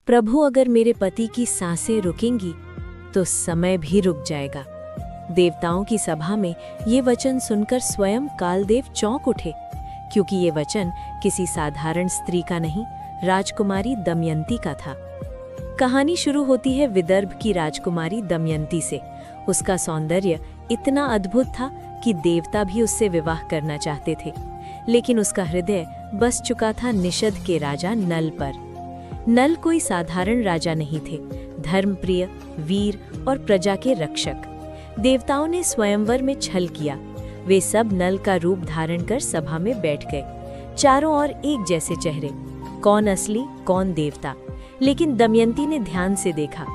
प्रभु, अगर मेरे पति की सांसें रुकेंगी तो समय भी रुक जाएगा। देवताओं की सभा में ये वचन सुनकर स्वयं कालदेव चौंक उठे, क्योंकि ये वचन किसी साधारण स्त्री का नहीं, राजकुमारी दमयंती का था। कहानी शुरू होती है विदर्भ की राजकुमारी दमयंती से। उसका सौंदर्य इतना अद्भुत था कि देवता भी उससे विवाह करना चाहते थे, लेकिन उसका हृदय बस चुका था निषद के राजा नल पर। नल कोई साधारण राजा नहीं थे, धर्मप्रिय, वीर और प्रजा के रक्षक। देवताओं ने स्वयंवर में छल किया। वे सब नल का रूप धारण कर सभा में बैठ गए। चारों ओर एक जैसे चेहरे, कौन असली कौन देवता। लेकिन दमयंती ने ध्यान से देखा,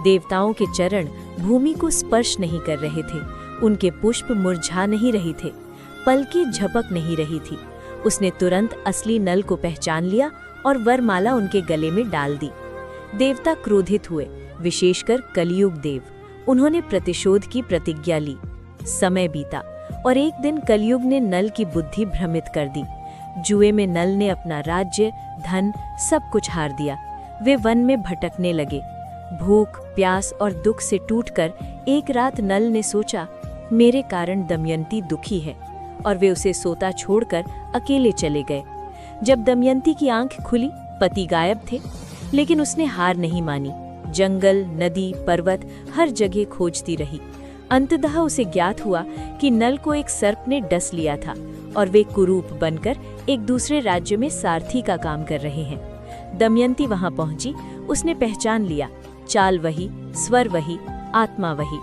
देवताओं के चरण भूमि को स्पर्श नहीं कर रहे थे, उनके पुष्प मुरझा नहीं रही थे, पलकें झपक नहीं रही थी। उसने तुरंत असली नल को पहचान लिया और वरमाला उनके गले में डाल दी। देवता क्रोधित हुए, विशेषकर कलियुग देव। उन्होंने प्रतिशोध की प्रतिज्ञा ली। समय बीता और एक दिन कलियुग ने नल की बुद्धि भ्रमित कर दी। जुए में नल ने अपना राज्य, धन सब कुछ हार दिया। वे वन में भटकने लगे। भूख, प्यास और दुख से टूटकर एक रात नल ने सोचा, मेरे कारण दमयंती दुखी है, और वे उसे सोता छोड़कर अकेले चले गए। जब दमयंती की आंख खुली, पति गायब थे, लेकिन उसने हार नहीं मानी। जंगल, नदी, पर्वत हर जगह खोजती रही। अंततः उसे ज्ञात हुआ कि नल को एक सर्प ने डस लिया था और वे कुरूप बनकर एक दूसरे राज्य में सारथी का काम कर रहे हैं। दमयंती वहां पहुंची। उसने पहचान लिया, चाल वही, स्वर वही, आत्मा वही।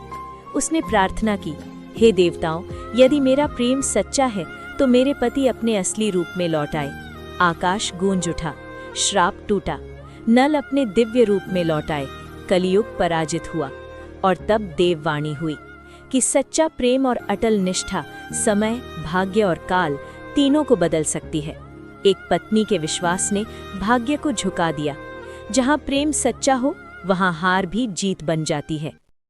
उसने प्रार्थना की, हे देवताओं, यदि मेरा प्रेम सच्चा है तो मेरे पति अपने असली रूप में लौट आए। आकाश गूंज उठा, श्राप टूटा, नल अपने दिव्य रूप में लौट आए। कलियुग पराजित हुआ। और तब देववाणी हुई कि सच्चा प्रेम और अटल निष्ठा समय, भाग्य और काल तीनों को बदल सकती है। एक पत्नी के विश्वास ने भाग्य को झुका दिया। जहां प्रेम सच्चा हो, वहां हार भी जीत बन जाती है।